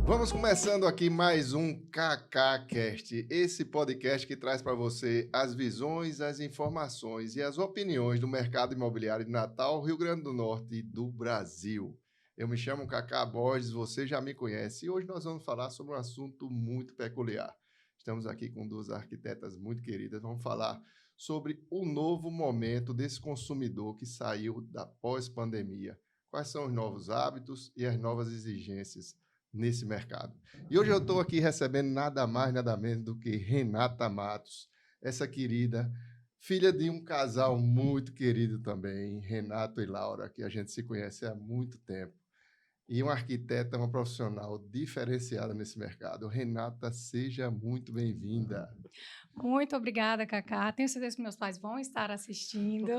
Vamos começando aqui mais um KKCast, esse podcast que traz para você as visões, as informações e as opiniões do mercado imobiliário de Natal, Rio Grande do Norte e do Brasil. Eu me chamo Cacá Borges, você já me conhece, e hoje nós vamos falar sobre um assunto muito peculiar. Estamos aqui com duas arquitetas muito queridas, vamos falar sobre o novo momento desse consumidor que saiu da pós-pandemia. Quais são os novos hábitos e as novas exigências nesse mercado. E hoje eu estou aqui recebendo nada mais, nada menos do que Renata Matos, essa querida, filha de um casal muito querido também, Renato e Laura, que a gente se conhece há muito tempo. E uma arquiteta, uma profissional diferenciada nesse mercado. Renata, seja muito bem-vinda. Muito obrigada, Cacá. Tenho certeza que meus pais vão estar assistindo.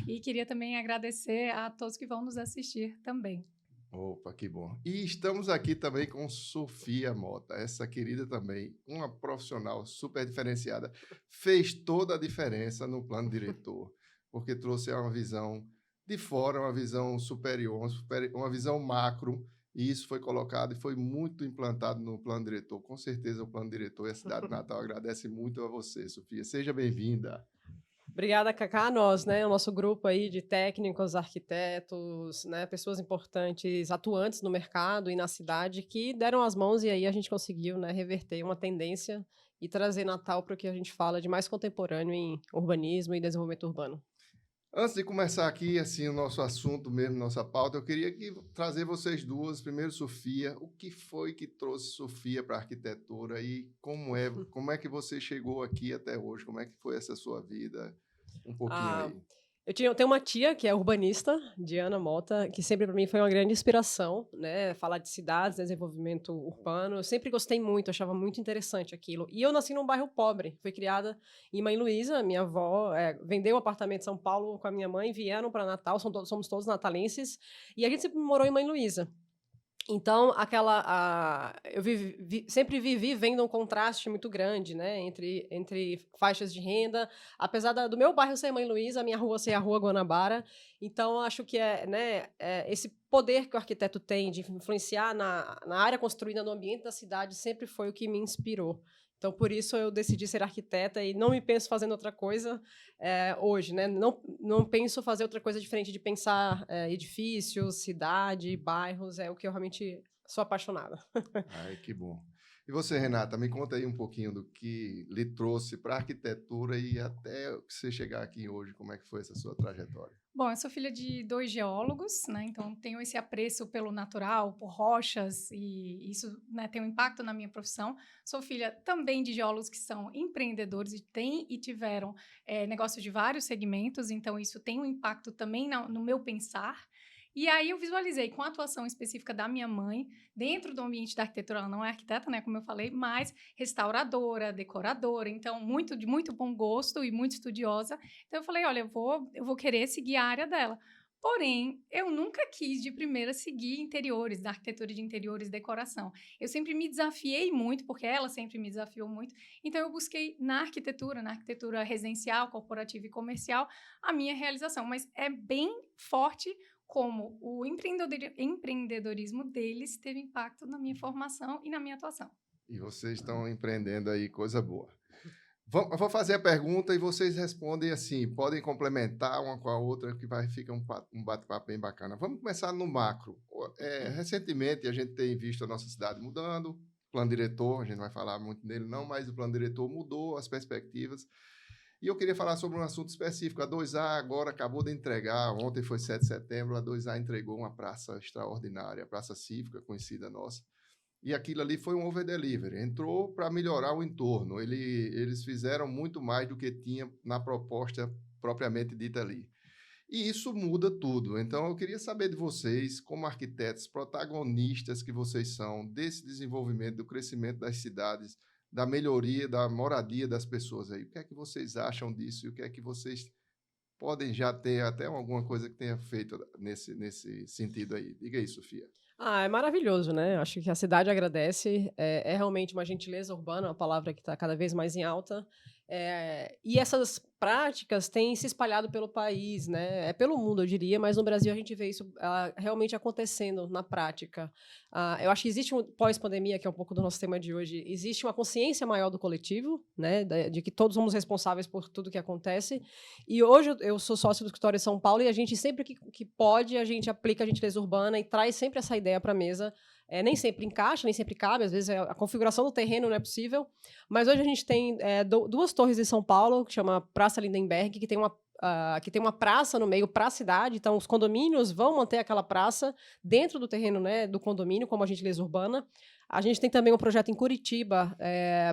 E queria também agradecer a todos que vão nos assistir também. Opa, que bom. E estamos aqui também com Sofia Mota, essa querida também, uma profissional super diferenciada. Fez toda a diferença no plano diretor, porque trouxe uma visão de fora, uma visão superior, uma visão macro, e isso foi colocado e foi muito implantado no plano diretor. Com certeza o plano diretor e a cidade de Natal agradece muito a você, Sofia. Seja bem-vinda. Obrigada, Cacá. Nós, né, o nosso grupo aí de técnicos, arquitetos, né, pessoas importantes, atuantes no mercado e na cidade, que deram as mãos e aí a gente conseguiu, né, reverter uma tendência e trazer Natal para o que a gente fala de mais contemporâneo em urbanismo e desenvolvimento urbano. Antes de começar aqui, assim, o nosso assunto mesmo, nossa pauta, eu queria trazer vocês duas, primeiro Sofia, o que foi que trouxe Sofia para a arquitetura e como é que você chegou aqui até hoje, como é que foi essa sua vida, um pouquinho Ah, aí. eu tenho uma tia que é urbanista, Diana Mota, que sempre para mim foi uma grande inspiração, né? Falar de cidades, desenvolvimento urbano. Eu sempre gostei muito, achava muito interessante aquilo. E eu nasci num bairro pobre, fui criada em Mãe Luísa. Minha avó vendeu o apartamento em São Paulo com a minha mãe, vieram para Natal, somos todos natalenses, e a gente sempre morou em Mãe Luísa. Então, eu sempre vivi vendo um contraste muito grande, né, entre faixas de renda, apesar do meu bairro ser Mãe Luísa, a minha rua ser a Rua Guanabara. Então, acho que esse poder que o arquiteto tem de influenciar na área construída, no ambiente da cidade, sempre foi o que me inspirou. Então, por isso, eu decidi ser arquiteta e não me penso fazendo outra coisa hoje, né? Não penso fazer outra coisa diferente de pensar edifícios, cidade, bairros, é o que eu realmente sou apaixonada. Ai, que bom. E você, Renata, me conta aí um pouquinho do que lhe trouxe para a arquitetura e até você chegar aqui hoje, como é que foi essa sua trajetória? Bom, eu sou filha de 2 geólogos, né? Então tenho esse apreço pelo natural, por rochas, e isso, né, tem um impacto na minha profissão. Sou filha também de geólogos que são empreendedores e têm e tiveram negócios de vários segmentos, então isso tem um impacto também no meu pensar. E aí eu visualizei com a atuação específica da minha mãe, dentro do ambiente da arquitetura, ela não é arquiteta, né, como eu falei, mas restauradora, decoradora, então de muito bom gosto e muito estudiosa. Então eu falei, olha, eu vou querer seguir a área dela. Porém, eu nunca quis de primeira seguir interiores, da arquitetura de interiores e decoração. Eu sempre me desafiei muito, porque ela sempre me desafiou muito. Então eu busquei na arquitetura residencial, corporativa e comercial, a minha realização. Mas é bem forte como o empreendedorismo deles teve impacto na minha formação e na minha atuação. E vocês estão empreendendo aí coisa boa. Eu vou fazer a pergunta e vocês respondem assim, podem complementar uma com a outra, que ficar um bate-papo bem bacana. Vamos começar no macro. Recentemente, a gente tem visto a nossa cidade mudando, plano diretor, a gente não vai falar muito dele não, mas o plano diretor mudou as perspectivas. E eu queria falar sobre um assunto específico. A 2A agora acabou de entregar, ontem foi 7 de setembro, a 2A entregou uma praça extraordinária, a praça cívica, conhecida nossa. E aquilo ali foi um over-delivery. Entrou para melhorar o entorno. Eles fizeram muito mais do que tinha na proposta propriamente dita ali. E isso muda tudo. Então, eu queria saber de vocês, como arquitetos, protagonistas que vocês são desse desenvolvimento, do crescimento das cidades, da melhoria, da moradia das pessoas aí. O que é que vocês acham disso e o que é que vocês podem já ter até alguma coisa que tenha feito nesse sentido aí? Diga aí, Sofia. É maravilhoso, né? Acho que a cidade agradece. É realmente uma gentileza urbana, uma palavra que está cada vez mais em alta. E essas práticas têm se espalhado pelo país, né? Pelo mundo, eu diria, mas no Brasil a gente vê isso realmente acontecendo na prática. Eu acho que existe, pós-pandemia, que é um pouco do nosso tema de hoje, existe uma consciência maior do coletivo, né? De que todos somos responsáveis por tudo que acontece. E hoje eu sou sócio do escritório em São Paulo e a gente sempre que pode, a gente aplica a gentileza urbana e traz sempre essa ideia para a mesa. Nem sempre encaixa, nem sempre cabe, às vezes a configuração do terreno não é possível, mas hoje a gente tem duas torres em São Paulo, que chama Praça Lindenberg, que tem uma praça no meio para a cidade, então os condomínios vão manter aquela praça dentro do terreno, né, do condomínio, como a gentileza urbana. A gente tem também um projeto em Curitiba,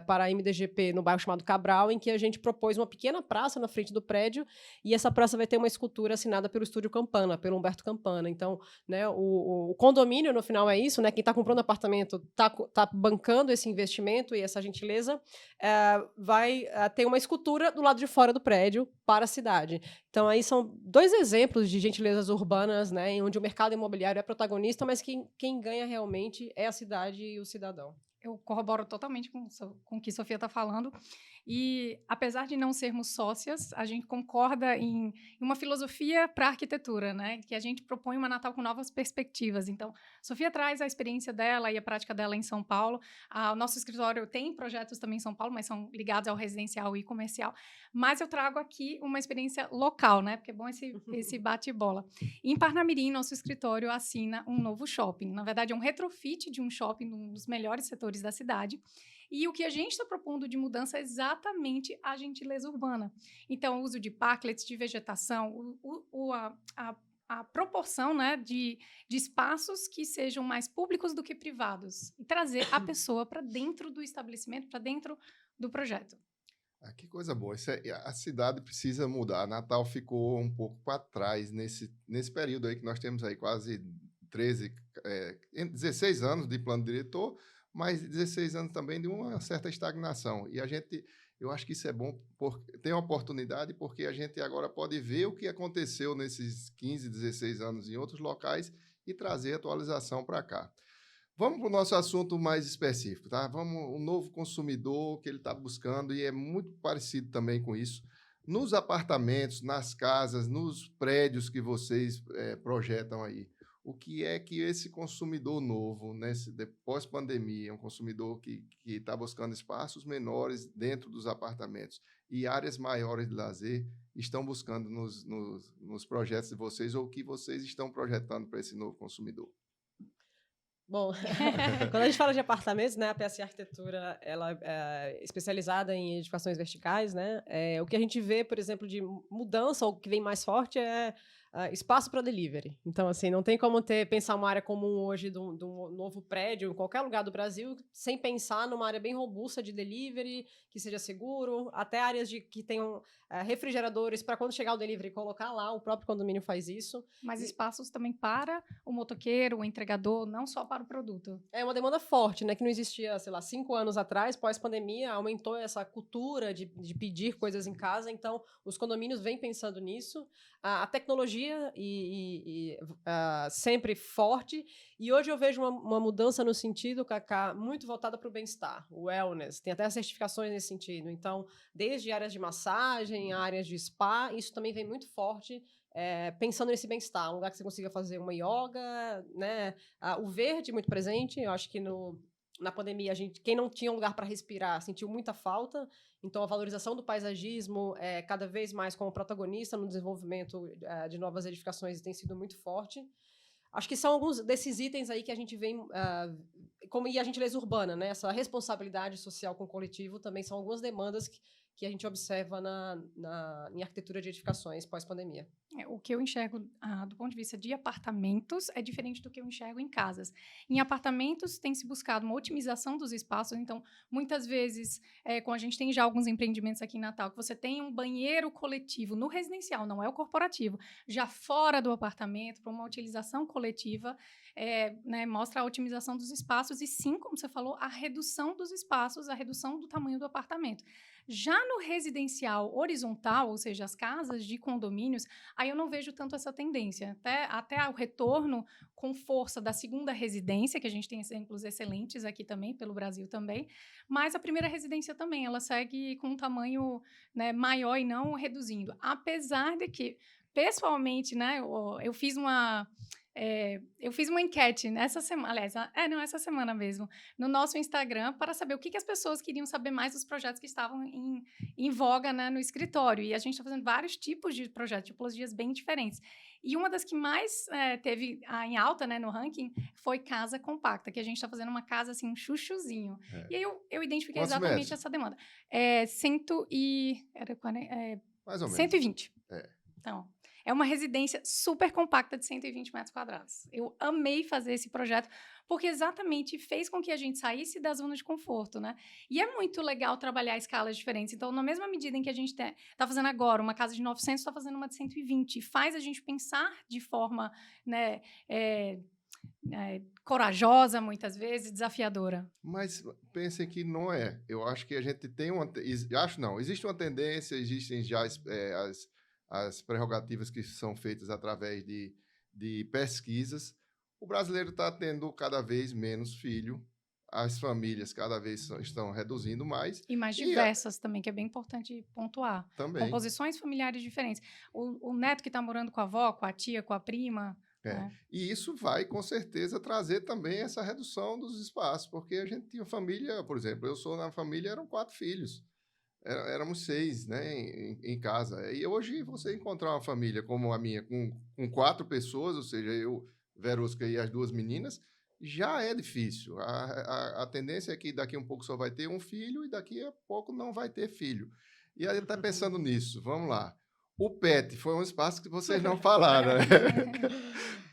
para a MDGP, no bairro chamado Cabral, em que a gente propôs uma pequena praça na frente do prédio, e essa praça vai ter uma escultura assinada pelo Estúdio Campana, pelo Humberto Campana. Então, né, o condomínio, no final, é isso, né? Quem está comprando apartamento está bancando esse investimento e essa gentileza, vai ter uma escultura do lado de fora do prédio para a cidade. Então, aí são dois exemplos de gentilezas urbanas, né, onde o mercado imobiliário é protagonista, mas quem ganha realmente é a cidade e o cidadão. Eu corroboro totalmente com o que a Sofia está falando. E, apesar de não sermos sócias, a gente concorda em uma filosofia para a arquitetura, né? Que a gente propõe uma Natal com novas perspectivas. Então, Sofia traz a experiência dela e a prática dela em São Paulo. O nosso escritório tem projetos também em São Paulo, mas são ligados ao residencial e comercial. Mas eu trago aqui uma experiência local, né? Porque é bom esse bate-bola. Em Parnamirim, nosso escritório assina um novo shopping. Na verdade, é um retrofit de um shopping, um dos melhores setores da cidade. E o que a gente está propondo de mudança é exatamente a gentileza urbana. Então, o uso de parklets, de vegetação, a proporção, né, de espaços que sejam mais públicos do que privados. E trazer a pessoa para dentro do estabelecimento, para dentro do projeto. Que coisa boa. A cidade precisa mudar. Natal ficou um pouco para trás nesse período aí que nós temos aí quase 16 anos de plano diretor, mas 16 anos também de uma certa estagnação. E eu acho que isso é bom, tem uma oportunidade, porque a gente agora pode ver o que aconteceu nesses 15, 16 anos em outros locais e trazer atualização para cá. Vamos para o nosso assunto mais específico, tá? O novo consumidor que ele está buscando, e é muito parecido também com isso. Nos apartamentos, nas casas, nos prédios que vocês projetam aí, o que é que esse consumidor novo, pós-pandemia, um consumidor que está buscando espaços menores dentro dos apartamentos e áreas maiores de lazer, estão buscando nos projetos de vocês, ou o que vocês estão projetando para esse novo consumidor? Bom, quando a gente fala de apartamentos, né, a PSA Arquitetura, ela é especializada em edificações verticais, né? O que a gente vê, por exemplo, de mudança, ou que vem mais forte, é espaço para delivery. Então, assim, não tem como pensar uma área comum hoje de um novo prédio em qualquer lugar do Brasil sem pensar numa área bem robusta de delivery, que seja seguro, até áreas que tenham refrigeradores para quando chegar o delivery colocar lá, o próprio condomínio faz isso. Mas espaços também para o motoqueiro, o entregador, não só para o produto. É uma demanda forte, né, que não existia, sei lá, 5 anos atrás, pós-pandemia, aumentou essa cultura de pedir coisas em casa, então os condomínios vêm pensando nisso. A tecnologia sempre forte, e hoje eu vejo uma mudança no sentido, Cacá, muito voltada para o bem-estar, o wellness, tem até certificações nesse sentido. Então, desde áreas de massagem, áreas de spa, isso também vem muito forte, pensando nesse bem-estar, um lugar que você consiga fazer uma yoga, né? O verde muito presente, eu acho que na pandemia, quem não tinha um lugar para respirar sentiu muita falta, então a valorização do paisagismo cada vez mais como protagonista no desenvolvimento de novas edificações tem sido muito forte. Acho que são alguns desses itens aí que a gente vem, e a gentileza urbana, né? Essa responsabilidade social com o coletivo também são algumas demandas que a gente observa em arquitetura de edificações pós-pandemia. O que eu enxergo do ponto de vista de apartamentos é diferente do que eu enxergo em casas. Em apartamentos, tem se buscado uma otimização dos espaços, então, muitas vezes, como a gente tem já alguns empreendimentos aqui em Natal, que você tem um banheiro coletivo no residencial, não é o corporativo, já fora do apartamento, para uma utilização coletiva, né, mostra a otimização dos espaços e, sim, como você falou, a redução dos espaços, a redução do tamanho do apartamento. Já no residencial horizontal, ou seja, as casas de condomínios, aí eu não vejo tanto essa tendência. Até o retorno com força da segunda residência, que a gente tem exemplos excelentes aqui também, pelo Brasil também, mas a primeira residência também, ela segue com um tamanho, né, maior e não reduzindo. Apesar de que, pessoalmente, né, eu fiz uma enquete nessa semana, aliás, não, essa semana mesmo, no nosso Instagram, para saber o que as pessoas queriam saber mais dos projetos que estavam em voga, né, no escritório. E a gente está fazendo vários tipos de projetos, tipologias bem diferentes. E uma das que mais teve em alta, né, no ranking foi casa compacta, que a gente está fazendo uma casa, assim, um chuchuzinho. E aí eu identifiquei Quantos exatamente metros? essa demanda. Mais ou menos. 120. Então, é uma residência super compacta de 120 metros quadrados. Eu amei fazer esse projeto, porque exatamente fez com que a gente saísse da zona de conforto, né? E é muito legal trabalhar escalas diferentes. Então, na mesma medida em que a gente está fazendo agora uma casa de 900, está fazendo uma de 120. Faz a gente pensar de forma, né, corajosa, muitas vezes, desafiadora. Mas pensem que não é. Eu acho que a gente tem acho não, existe uma tendência, existem já as prerrogativas que são feitas através de pesquisas. O brasileiro está tendo cada vez menos filho, as famílias cada vez estão reduzindo mais. E mais diversas também, que é bem importante pontuar. Também. Composições familiares diferentes. O neto que está morando com a avó, com a tia, com a prima. Né? E isso vai, com certeza, trazer também essa redução dos espaços, porque a gente tinha família, por exemplo, eu sou na família, eram 4 filhos. Éramos 6, né, em casa. E hoje você encontrar uma família como a minha, com 4 pessoas, ou seja, eu, Verusca e as 2 meninas, já é difícil. A tendência é que daqui a um pouco só vai ter um filho e daqui a pouco não vai ter filho. E aí ele está pensando nisso. Vamos lá. O PET foi um espaço que vocês não falaram. Né?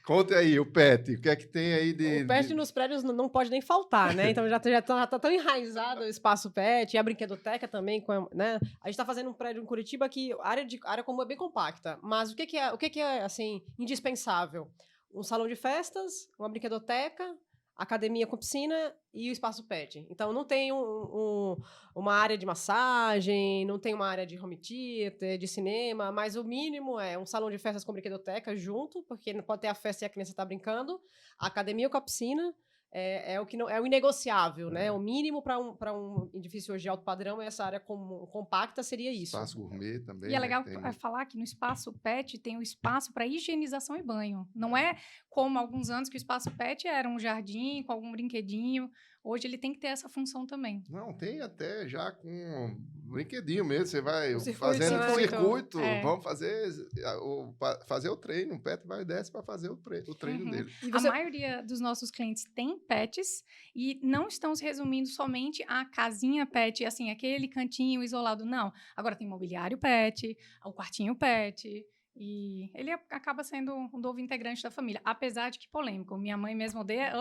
Conte aí, o PET, o que é que tem aí de... O PET nos prédios não pode nem faltar, né? Então já tá tão enraizado o espaço PET, e a brinquedoteca também, né? A gente está fazendo um prédio em Curitiba que a área comum é bem compacta, mas o que é assim, indispensável? Um salão de festas, uma brinquedoteca, academia com piscina e o espaço PET. Então, não tem uma área de massagem, não tem uma área de home theater, de cinema, mas o mínimo é um salão de festas com brinquedoteca junto, porque não pode ter a festa e a criança está brincando, a academia com a piscina, é o que não, é o inegociável, né? O mínimo para um edifício hoje de alto padrão, essa área compacta seria isso. Espaço gourmet também. E é legal né? falar que no espaço PET tem o espaço para higienização e banho. Não é como há alguns anos que o espaço PET era um jardim com algum brinquedinho. Hoje ele tem que ter essa função também. Não, tem até já com brinquedinho mesmo. Você vai fazendo circuito, vamos fazer o treino. O PET vai e desce para fazer o treino dele. A maioria dos nossos clientes tem PETs e não estão se resumindo somente à casinha PET, assim, aquele cantinho isolado, não. Agora tem mobiliário PET, o quartinho PET. E ele acaba sendo um novo integrante da família, apesar de que polêmico. Minha mãe mesmo odeia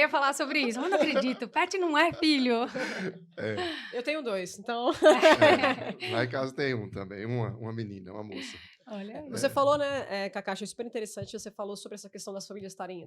falar sobre isso. Eu não acredito, pet não é filho. Eu tenho 2, então... Lá em casa tem um também, uma menina, uma moça. Olha aí. Você falou, né, Cacá, achei super interessante, você falou sobre essa questão das famílias estarem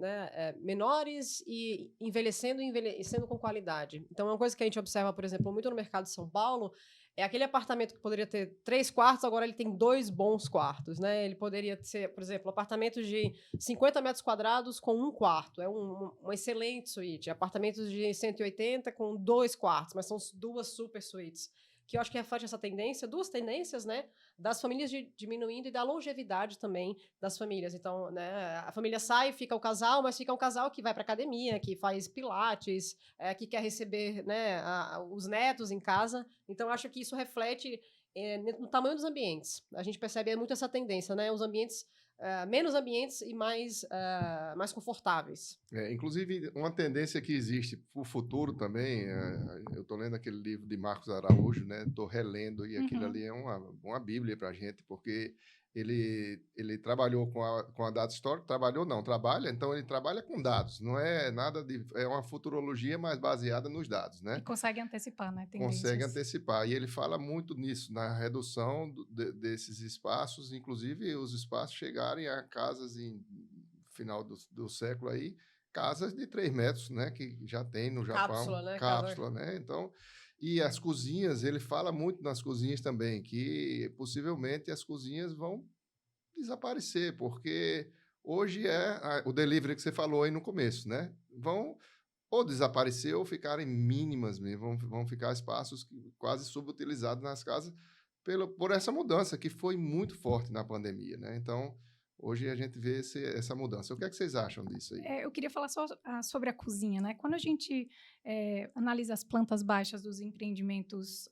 menores e envelhecendo com qualidade. Então, uma coisa que a gente observa, por exemplo, muito no mercado de São Paulo, é aquele apartamento que poderia ter 3 quartos, agora ele tem 2 bons quartos, né? Ele poderia ser, por exemplo, apartamentos de 50 metros quadrados com 1 quarto. É uma excelente suíte. Apartamentos de 180 com 2 quartos, mas são 2 super suítes. Que eu acho que reflete essa tendência, 2 tendências, né? Das famílias diminuindo e da longevidade também das famílias. Então, né, a família sai, fica o casal, mas fica um casal que vai para academia, que faz pilates, que quer receber, né, os netos em casa. Então, eu acho que isso reflete no tamanho dos ambientes. A gente percebe muito essa tendência, né? Os ambientes, menos ambientes e mais confortáveis. Inclusive, uma tendência que existe para o futuro também, eu estou lendo aquele livro de Marcos Araújo, né? Estou relendo, e aquilo ali é uma bíblia para a gente, porque ele trabalhou com a data histórica, então ele trabalha com dados, não é nada é uma futurologia mais baseada nos dados, né? E consegue antecipar, né? Consegue antecipar, e ele fala muito nisso, na redução desses espaços, inclusive os espaços chegarem a casas em final do século aí, casas de 3 metros, né? Que já tem no Japão. Cápsula, né? Cápsula, né? Então, E as cozinhas, ele fala muito nas cozinhas também, que possivelmente as cozinhas vão desaparecer, porque hoje o delivery que você falou aí no começo, né? Vão ou desaparecer ou ficarem mínimas mesmo, vão ficar espaços quase subutilizados nas casas por essa mudança que foi muito forte na pandemia, né? Então, hoje a gente vê essa mudança. O que é que vocês acham disso aí? Eu queria falar só sobre a cozinha, né? Quando a gente analisa as plantas baixas dos empreendimentos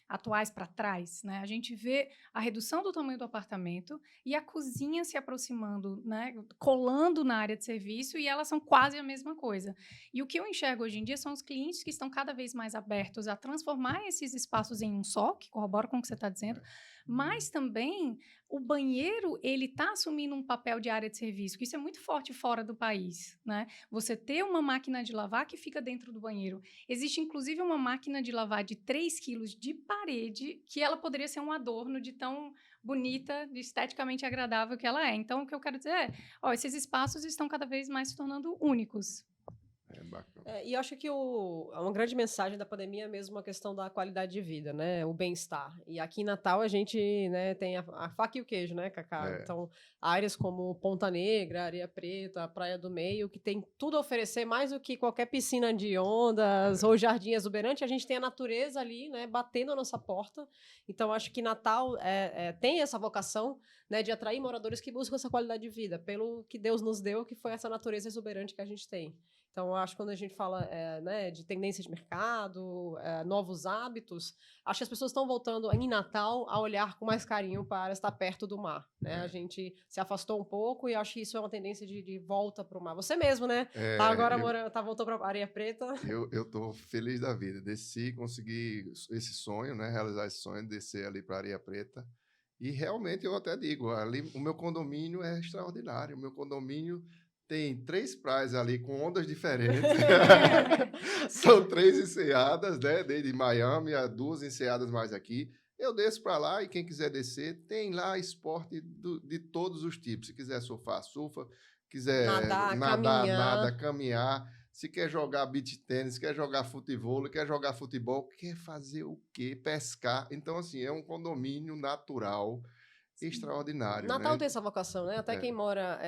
atuais para trás, né? A gente vê a redução do tamanho do apartamento e a cozinha se aproximando, né? Colando na área de serviço e elas são quase a mesma coisa. E o que eu enxergo hoje em dia são os clientes que estão cada vez mais abertos a transformar esses espaços em um só, que corrobora com o que você está dizendo, mas também o banheiro, ele está assumindo um papel de área de serviço, que isso é muito forte fora do país, né? Você ter uma máquina de lavar que fica dentro do banheiro. Existe, inclusive, uma máquina de lavar de 3 quilos de parede, que ela poderia ser um adorno de tão bonita, de esteticamente agradável que ela é. Então, o que eu quero dizer esses espaços estão cada vez mais se tornando únicos. É bacana. E eu acho que uma grande mensagem da pandemia é mesmo a questão da qualidade de vida, né? O bem-estar. E aqui em Natal a gente, né, tem a faca e o queijo, né, Cacá? É. Então, áreas como Ponta Negra, Areia Preta, Praia do Meio, que tem tudo a oferecer, mais do que qualquer piscina de ondas ou jardim exuberante, a gente tem a natureza ali, né, batendo a nossa porta. Então, acho que Natal tem essa vocação, né, de atrair moradores que buscam essa qualidade de vida, pelo que Deus nos deu, que foi essa natureza exuberante que a gente tem. Então, eu acho que quando a gente fala né, de tendência de mercado, novos hábitos, acho que as pessoas estão voltando em Natal a olhar com mais carinho para estar perto do mar. Né? A gente se afastou um pouco e acho que isso é uma tendência de volta para o mar. Você mesmo, né? Tá agora voltou para Areia Preta. Eu tô feliz da vida. Desci, consegui esse sonho, né? Realizar esse sonho, descer ali para Areia Preta. E realmente eu até digo, ali o meu condomínio é extraordinário. O meu condomínio tem 3 praias ali com ondas diferentes. São 3 enseadas, né? Desde Miami a 2 enseadas mais aqui. Eu desço para lá e quem quiser descer, tem lá esporte de todos os tipos. Se quiser surfar, surfa. Quiser nadar, caminhar. Se quer jogar beach tênis, quer jogar futebol, quer jogar futebol, quer fazer o quê? Pescar. Então, assim, é um condomínio natural extraordinário, Natal né? tem essa vocação, né? Até quem mora...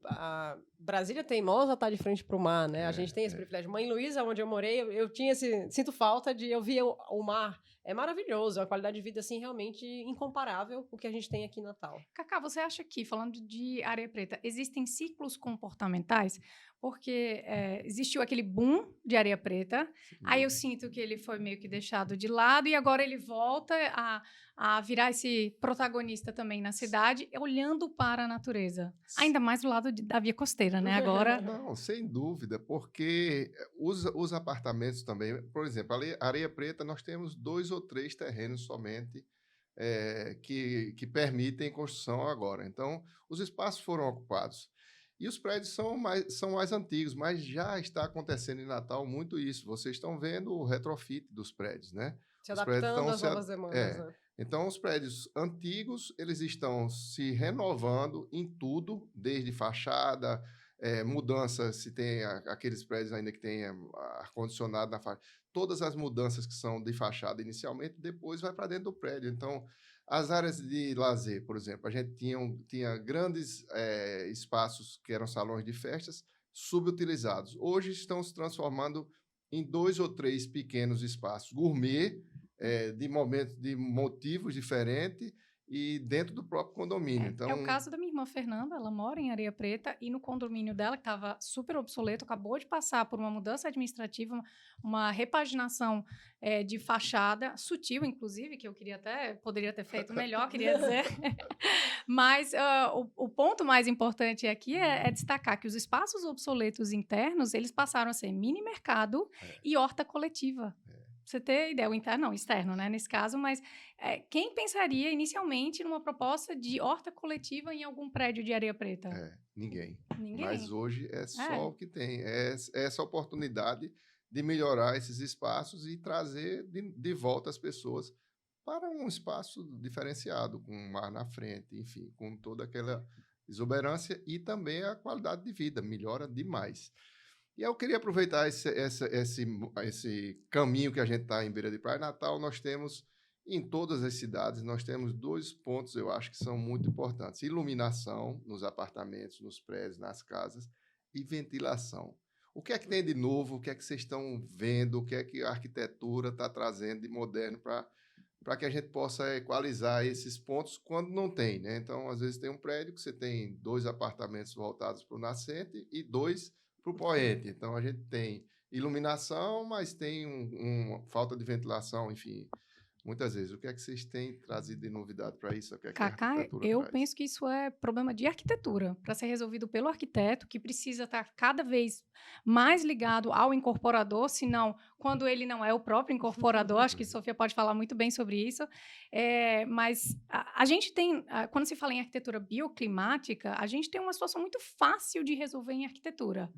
a Brasília teimosa tá de frente pro mar, né? A gente tem esse privilégio. Mãe Luísa, onde eu morei, eu tinha sinto falta de... Eu via o mar. É maravilhoso. É uma qualidade de vida, assim, realmente incomparável o que a gente tem aqui em Natal. Cacá, você acha que, falando de Areia Preta, existem ciclos comportamentais? Porque existiu aquele boom de Areia Preta, aí eu sinto que ele foi meio que deixado de lado e agora ele volta a virar esse protagonista também na cidade, olhando para a natureza. Ainda mais do lado da via costeira, né? Agora... Não, sem dúvida, porque os apartamentos também... Por exemplo, ali, Areia Preta, nós temos 2 ou 3 terrenos somente que permitem construção agora. Então, os espaços foram ocupados. E os prédios são mais antigos, mas já está acontecendo em Natal muito isso. Vocês estão vendo o retrofit dos prédios, né? Se adaptando às novas demandas, né? Então, os prédios antigos, eles estão se renovando em tudo, desde fachada, mudanças, se tem aqueles prédios ainda que tem ar-condicionado na fachada. Todas as mudanças que são de fachada inicialmente, depois vai para dentro do prédio. Então, as áreas de lazer, por exemplo, a gente tinha grandes espaços que eram salões de festas subutilizados. Hoje estão se transformando em 2 ou 3 pequenos espaços gourmet, de motivos diferentes e dentro do próprio condomínio. Então, é o caso da minha irmã Fernanda, ela mora em Areia Preta e no condomínio dela, que estava super obsoleto, acabou de passar por uma mudança administrativa, uma repaginação de fachada, sutil, inclusive, que eu poderia ter feito melhor, queria dizer. Mas o ponto mais importante aqui é destacar que os espaços obsoletos internos, eles passaram a ser mini mercado e horta coletiva. Você ter ideia, externo, né, nesse caso, mas quem pensaria inicialmente numa proposta de horta coletiva em algum prédio de Areia Preta? Ninguém. Ninguém. Mas hoje é só o que tem. É essa oportunidade de melhorar esses espaços e trazer de volta as pessoas para um espaço diferenciado, com o mar na frente, enfim, com toda aquela exuberância e também a qualidade de vida, melhora demais. E eu queria aproveitar esse caminho que a gente está em beira de praia. Natal, nós temos, em todas as cidades, nós temos 2 pontos, eu acho que são muito importantes. Iluminação nos apartamentos, nos prédios, nas casas, e ventilação. O que é que tem de novo? O que é que vocês estão vendo? O que é que a arquitetura está trazendo de moderno para que a gente possa equalizar esses pontos quando não tem, né? Então, às vezes tem um prédio que você tem 2 apartamentos voltados para o nascente e 2 para o poente. Então, a gente tem iluminação, mas tem uma falta de ventilação, enfim, muitas vezes. O que é que vocês têm trazido de novidade para isso? O que é que a Cacá, arquitetura eu traz? penso que isso é problema de arquitetura, para ser resolvido pelo arquiteto, que precisa estar cada vez mais ligado ao incorporador, senão, quando ele não é o próprio incorporador, acho que Sofia pode falar muito bem sobre isso, mas a gente tem, quando se fala em arquitetura bioclimática, a gente tem uma situação muito fácil de resolver em arquitetura.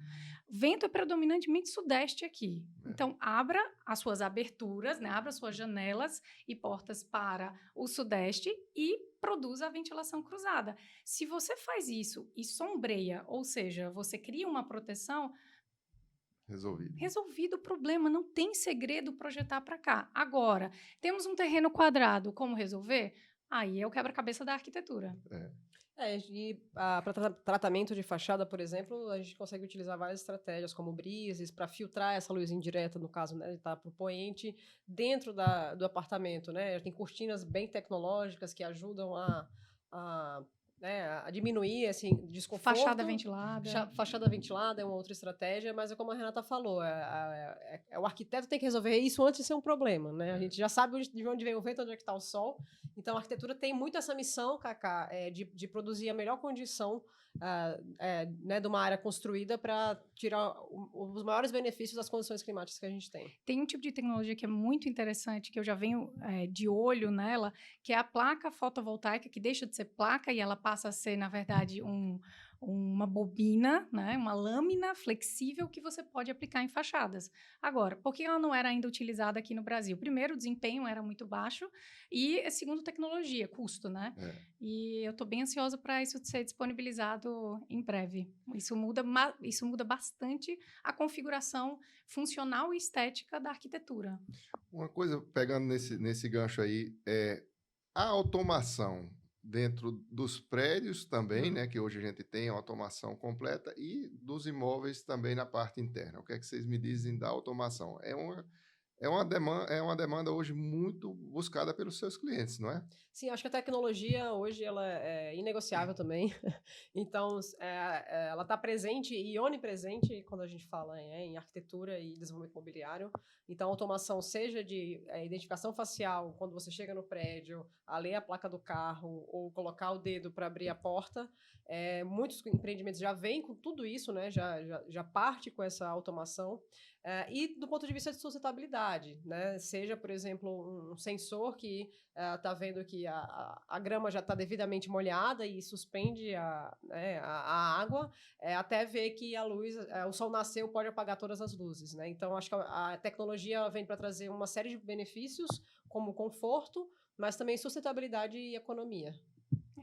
Vento é predominantemente sudeste aqui. Então, abra as suas aberturas, né? Abra suas janelas e portas para o sudeste e produza a ventilação cruzada. Se você faz isso e sombreia, ou seja, você cria uma proteção, resolvido o problema, não tem segredo projetar para cá. Agora, temos um terreno quadrado, como resolver? Aí é o quebra-cabeça da arquitetura. Para tratamento de fachada, por exemplo, a gente consegue utilizar várias estratégias, como brises, para filtrar essa luz indireta, no caso, né, de estar para o poente, dentro do apartamento, né? Tem cortinas bem tecnológicas que ajudam né, a diminuir esse desconforto. Fachada ventilada. Fachada ventilada é uma outra estratégia, mas é como a Renata falou, o arquiteto tem que resolver isso antes de ser um problema, né? A gente já sabe de onde vem o vento, onde é que está o sol. Então, a arquitetura tem muito essa missão, Cacá, de produzir a melhor condição né, de uma área construída para tirar os maiores benefícios das condições climáticas que a gente tem. Tem um tipo de tecnologia que é muito interessante, que eu já venho de olho nela, que é a placa fotovoltaica, que deixa de ser placa e ela passa a ser, na verdade, uma bobina, né, uma lâmina flexível que você pode aplicar em fachadas. Agora, por que ela não era ainda utilizada aqui no Brasil? Primeiro, o desempenho era muito baixo e, segundo, tecnologia, custo, né? E eu estou bem ansiosa para isso ser disponibilizado em breve. Isso muda bastante a configuração funcional e estética da arquitetura. Uma coisa, pegando nesse gancho aí, a automação dentro dos prédios também, né, que hoje a gente tem a automação completa, e dos imóveis também na parte interna. O que é que vocês me dizem da automação? É uma demanda hoje muito buscada pelos seus clientes, não é? Sim, acho que a tecnologia hoje ela é inegociável também. Então, ela está presente e onipresente quando a gente fala em arquitetura e desenvolvimento imobiliário. Então, a automação, seja de identificação facial, quando você chega no prédio, a ler a placa do carro ou colocar o dedo para abrir a porta, muitos empreendimentos já vêm com tudo isso, né? Já parte com essa automação. E do ponto de vista de sustentabilidade, né? Seja, por exemplo, um sensor que está vendo que a grama já está devidamente molhada e suspende a água, até ver que a luz, o sol nasceu, pode apagar todas as luzes, né? Então, acho que a tecnologia vem para trazer uma série de benefícios, como conforto, mas também sustentabilidade e economia.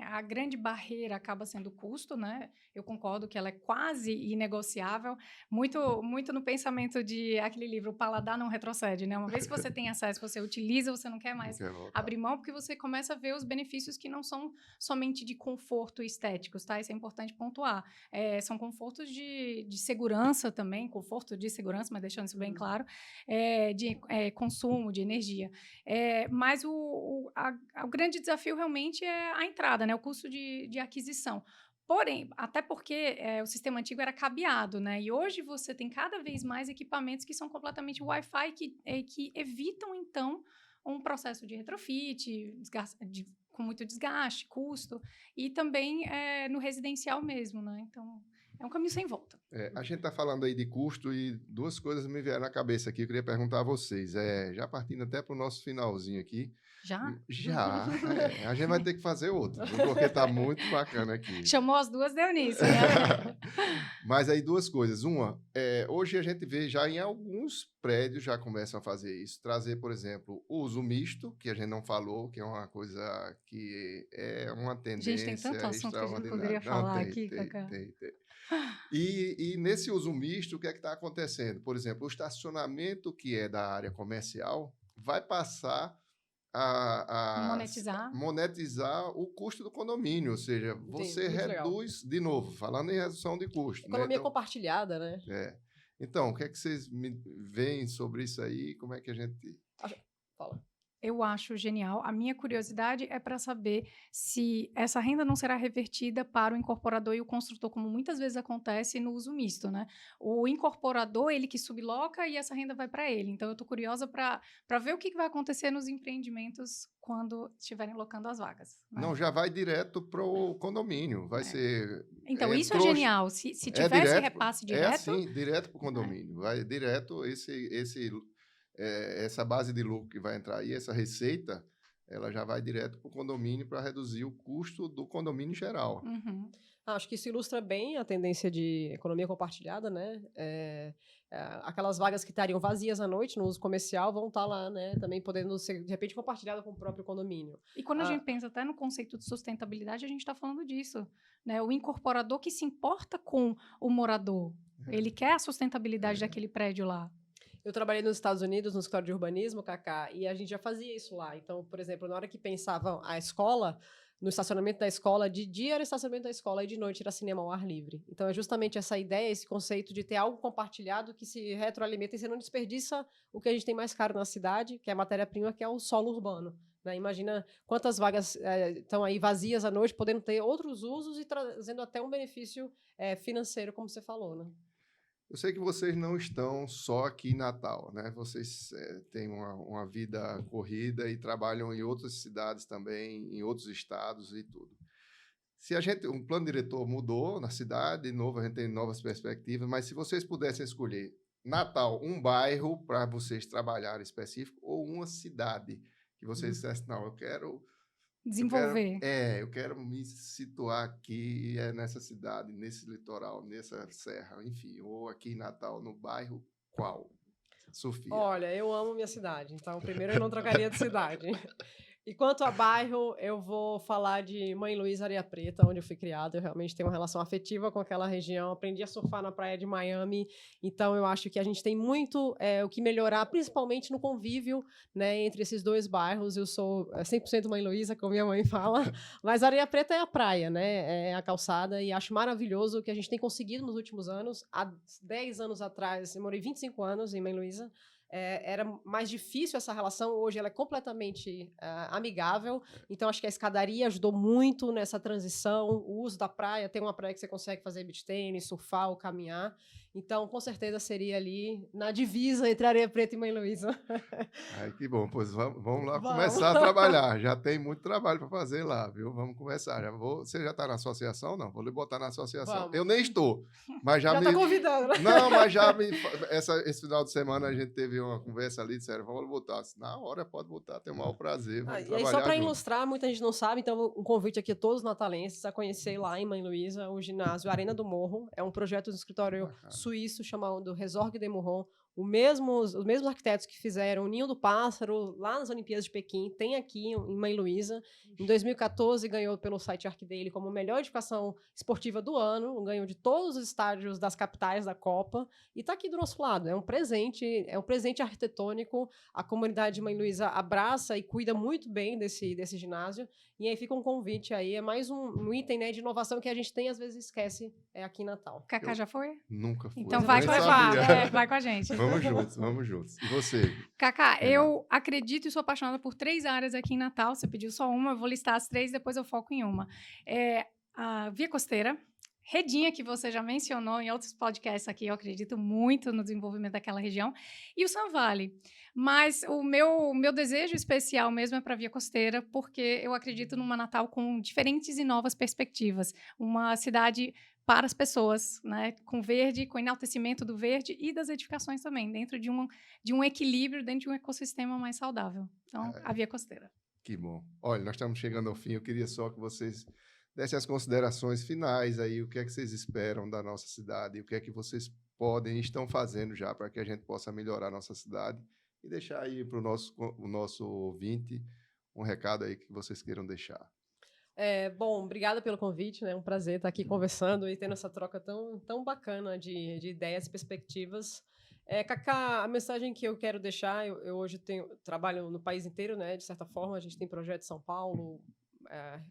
A grande barreira acaba sendo o custo, né? Eu concordo que ela é quase inegociável, muito no pensamento de aquele livro, O Paladar Não Retrocede, né? Uma vez que você tem acesso, você utiliza, você não quer mais abrir mão, porque você começa a ver os benefícios que não são somente de conforto estéticos, tá? Isso é importante pontuar. São confortos de segurança também, conforto de segurança, mas deixando isso bem claro, de consumo, de energia. Mas o grande desafio realmente é a entrada, né? O custo de aquisição. Porém, até porque o sistema antigo era cabeado, né? E hoje você tem cada vez mais equipamentos que são completamente Wi-Fi, que evitam, então, um processo de retrofit, com muito desgaste, custo, e também no residencial mesmo, né? Então, é um caminho sem volta. A gente está falando aí de custo e 2 coisas me vieram na cabeça aqui, eu queria perguntar a vocês. Já partindo até para o nosso finalzinho aqui, Já? Já. A gente vai ter que fazer outro, viu? Porque está muito bacana aqui. Chamou as duas, deu nisso, né? Mas aí duas coisas. Uma, hoje a gente vê já em alguns prédios já começam a fazer isso. Trazer, por exemplo, o uso misto, que a gente não falou, que é uma coisa que é uma tendência Gente, tem tanto assunto que a gente extraordinária. poderia Não, falar tem, aqui, tem, Cacá. tem, tem. E nesse uso misto, o que é que está acontecendo? Por exemplo, o estacionamento que é da área comercial vai passar a Monetizar. monetizar o custo do condomínio, ou seja, você muito legal. reduz, de novo, falando em redução de custo. Né? Economia Então, compartilhada, né? então, o que é que vocês me veem sobre isso aí? Como é que a gente... Fala. Eu acho genial. A minha curiosidade é para saber se essa renda não será revertida para o incorporador e o construtor, como muitas vezes acontece no uso misto, né? O incorporador, ele que subloca e essa renda vai para ele. Então, eu estou curiosa para ver o que vai acontecer nos empreendimentos quando estiverem locando as vagas. Né? Não, já vai direto para o condomínio. Vai ser... Então, isso é trouxa. genial. Se tivesse repasse direto... É assim, direto para o condomínio. Vai direto essa base de lucro que vai entrar aí, essa receita, ela já vai direto para o condomínio para reduzir o custo do condomínio em geral. Uhum. Acho que isso ilustra bem a tendência de economia compartilhada, né? Aquelas vagas que estariam vazias à noite no uso comercial vão estar lá, né? Também podendo ser, de repente, compartilhada com o próprio condomínio. E quando a gente pensa até no conceito de sustentabilidade, a gente está falando disso, né? O incorporador que se importa com o morador. Ele quer a sustentabilidade daquele prédio lá. Eu trabalhei nos Estados Unidos, no escritório de urbanismo, Cacá, e a gente já fazia isso lá. Então, por exemplo, na hora que pensavam a escola, no estacionamento da escola, de dia era estacionamento da escola e de noite era cinema ao ar livre. Então, é justamente essa ideia, esse conceito de ter algo compartilhado que se retroalimenta e você não desperdiça o que a gente tem mais caro na cidade, que é a matéria-prima, que é o solo urbano. Né? Imagina quantas vagas estão aí vazias à noite, podendo ter outros usos e trazendo até um benefício financeiro, como você falou, né? Eu sei que vocês não estão só aqui em Natal, né? Vocês têm uma vida corrida e trabalham em outras cidades também, em outros estados e tudo. Se um plano diretor mudou na cidade, de novo, a gente tem novas perspectivas, mas se vocês pudessem escolher Natal, um bairro para vocês trabalharem específico ou uma cidade que vocês dissessem, não, eu quero... Desenvolver. Eu quero me situar aqui nessa cidade, nesse litoral, nessa serra, enfim, ou aqui em Natal, no bairro qual? Sofia. Olha, eu amo minha cidade, então primeiro eu não trocaria de cidade. E quanto a bairro, eu vou falar de Mãe Luísa, Areia Preta, onde eu fui criada. Eu realmente tenho uma relação afetiva com aquela região. Aprendi a surfar na praia de Miami. Então, eu acho que a gente tem muito o que melhorar, principalmente no convívio, né, entre esses dois bairros. Eu sou 100% Mãe Luísa, como minha mãe fala. Mas Areia Preta é a praia, né? É a calçada. E acho maravilhoso o que a gente tem conseguido nos últimos anos. Há 10 anos atrás, eu morei 25 anos em Mãe Luísa. Era mais difícil essa relação, hoje ela é completamente amigável, então acho que a escadaria ajudou muito nessa transição, o uso da praia, tem uma praia que você consegue fazer beach tennis, surfar ou caminhar, então com certeza seria ali na divisa entre Areia Preta e Mãe Luísa. Ai, que bom, pois vamos lá começar a trabalhar, já tem muito trabalho para fazer lá, viu? Vamos começar, você já está na associação? Não, vou lhe botar na associação. Vamos. Eu nem estou, mas já está convidando, né? Não, mas esse final de semana a gente teve uma conversa ali, disseram, vamos botar. Na hora pode botar, tem o maior prazer, vamos e aí, só para ilustrar, muita gente não sabe, então um convite aqui a todos os natalenses a conhecer lá em Mãe Luísa o ginásio Arena do Morro, é um projeto do escritório suíço chamado Resorg de Mouron. Os mesmos arquitetos que fizeram o Ninho do Pássaro lá nas Olimpíadas de Pequim, tem aqui em Mãe Luísa. Em 2014 ganhou pelo site ArcDaily como melhor edificação esportiva do ano, ganhou de todos os estádios das capitais da Copa e está aqui do nosso lado. É um presente arquitetônico. A comunidade de Mãe Luísa abraça e cuida muito bem desse ginásio. E aí fica um convite aí, é mais um item, né, de inovação que a gente tem às vezes esquece aqui em Natal. Cacá já foi? Nunca fui. Então vai com a gente. Vamos juntos. E você? Cacá, eu acredito e sou apaixonada por 3 áreas aqui em Natal. Você pediu só uma, eu vou listar as 3, depois eu foco em uma. A Via Costeira, Redinha, que você já mencionou em outros podcasts aqui, eu acredito muito no desenvolvimento daquela região, e o Sun Valley. Mas o meu desejo especial mesmo é para a Via Costeira, porque eu acredito numa Natal com diferentes e novas perspectivas. Uma cidade para as pessoas, né? Com verde, com enaltecimento do verde e das edificações também, dentro de um equilíbrio, dentro de um ecossistema mais saudável. Então, a Via Costeira. Que bom. Olha, nós estamos chegando ao fim. Eu queria só que vocês dessem as considerações finais aí, o que é que vocês esperam da nossa cidade, o que é que vocês podem e estão fazendo já para que a gente possa melhorar a nossa cidade e deixar aí para o nosso ouvinte um recado aí que vocês queiram deixar. Bom, obrigada pelo convite, né? É um prazer estar aqui conversando e tendo essa troca tão bacana de ideias e perspectivas. Cacá, a mensagem que eu quero deixar, eu hoje trabalho no país inteiro, né? De certa forma, a gente tem projeto em São Paulo,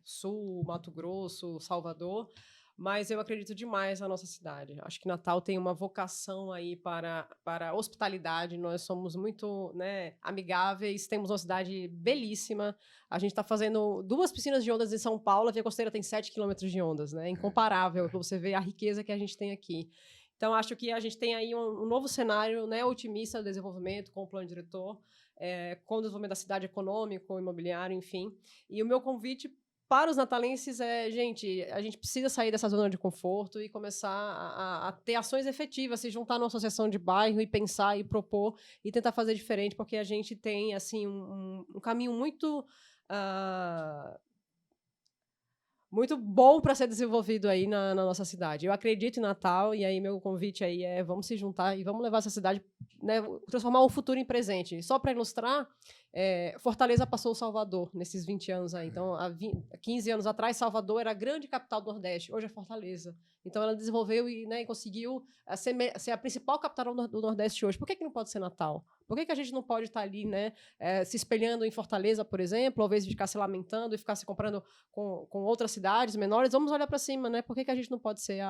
Sul, Mato Grosso, Salvador, mas eu acredito demais na nossa cidade. Acho que Natal tem uma vocação aí para hospitalidade. Nós somos muito, né, amigáveis, temos uma cidade belíssima. A gente está fazendo 2 piscinas de ondas em São Paulo, a Via Costeira tem 7 quilômetros de ondas, né? Incomparável para você ver a riqueza que a gente tem aqui. Então, acho que a gente tem aí um novo cenário, né, otimista de desenvolvimento, com o plano diretor, com o desenvolvimento da cidade econômico, imobiliário, enfim. E o meu convite para os natalenses gente, a gente precisa sair dessa zona de conforto e começar a ter ações efetivas, se juntar numa associação de bairro e pensar e propor e tentar fazer diferente, porque a gente tem, assim, um caminho muito bom para ser desenvolvido aí na nossa cidade. Eu acredito em Natal, e aí meu convite aí vamos se juntar e vamos levar essa cidade, né, transformar o futuro em presente. Só para ilustrar, Fortaleza passou o Salvador nesses 20 anos aí. Então, há 15 anos atrás, Salvador era a grande capital do Nordeste, hoje é Fortaleza. Então, ela desenvolveu e conseguiu ser a principal capital do Nordeste hoje. Por que não pode ser Natal? Por que a gente não pode estar ali, né, se espelhando em Fortaleza, por exemplo, ao invés de ficar se lamentando e ficar se comparando com outras cidades menores? Vamos olhar para cima, né? Por que a gente não pode ser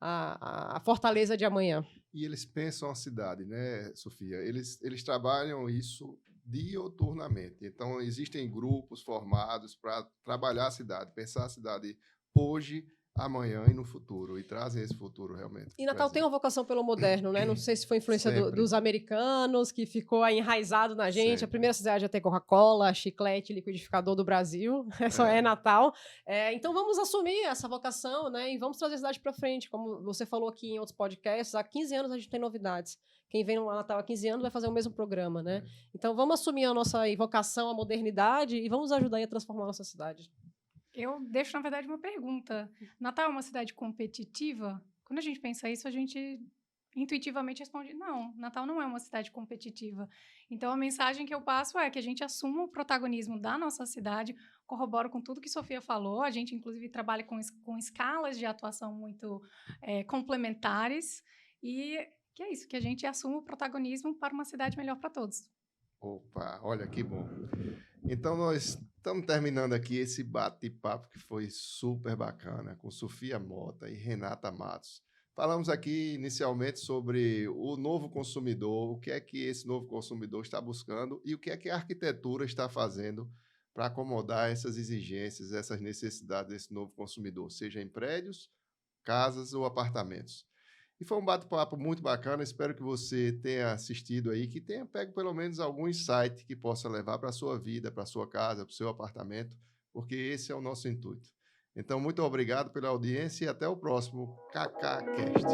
a Fortaleza de amanhã? E eles pensam a cidade, né, Sofia? Eles trabalham isso dioturnamente. Então, existem grupos formados para trabalhar a cidade, pensar a cidade hoje, amanhã e no futuro, e trazem esse futuro realmente. E Natal tem uma vocação pelo moderno, né? Não sei se foi influência dos americanos, que ficou enraizado na gente. Sempre. A primeira cidade a ter Coca-Cola, chiclete, liquidificador do Brasil. Só é Natal. Então vamos assumir essa vocação, né? E vamos trazer a cidade para frente. Como você falou aqui em outros podcasts, há 15 anos a gente tem novidades. Quem vem no Natal há 15 anos vai fazer o mesmo programa, né? Então vamos assumir a nossa vocação à modernidade e vamos ajudar a transformar a nossa cidade. Eu deixo, na verdade, uma pergunta. Natal é uma cidade competitiva? Quando a gente pensa isso, a gente intuitivamente responde, não, Natal não é uma cidade competitiva. Então, a mensagem que eu passo é que a gente assuma o protagonismo da nossa cidade, corroboro com tudo que Sofia falou, a gente, inclusive, trabalha com escalas de atuação muito complementares, e que é isso, que a gente assuma o protagonismo para uma cidade melhor para todos. Opa, olha que bom. Então, nós estamos terminando aqui esse bate-papo que foi super bacana com Sofia Mota e Renata Matos. Falamos aqui inicialmente sobre o novo consumidor, o que é que esse novo consumidor está buscando e o que é que a arquitetura está fazendo para acomodar essas exigências, essas necessidades desse novo consumidor, seja em prédios, casas ou apartamentos. E foi um bate-papo muito bacana, espero que você tenha assistido aí, que tenha pego pelo menos algum insight que possa levar para a sua vida, para a sua casa, para o seu apartamento, porque esse é o nosso intuito. Então, muito obrigado pela audiência e até o próximo KKCast.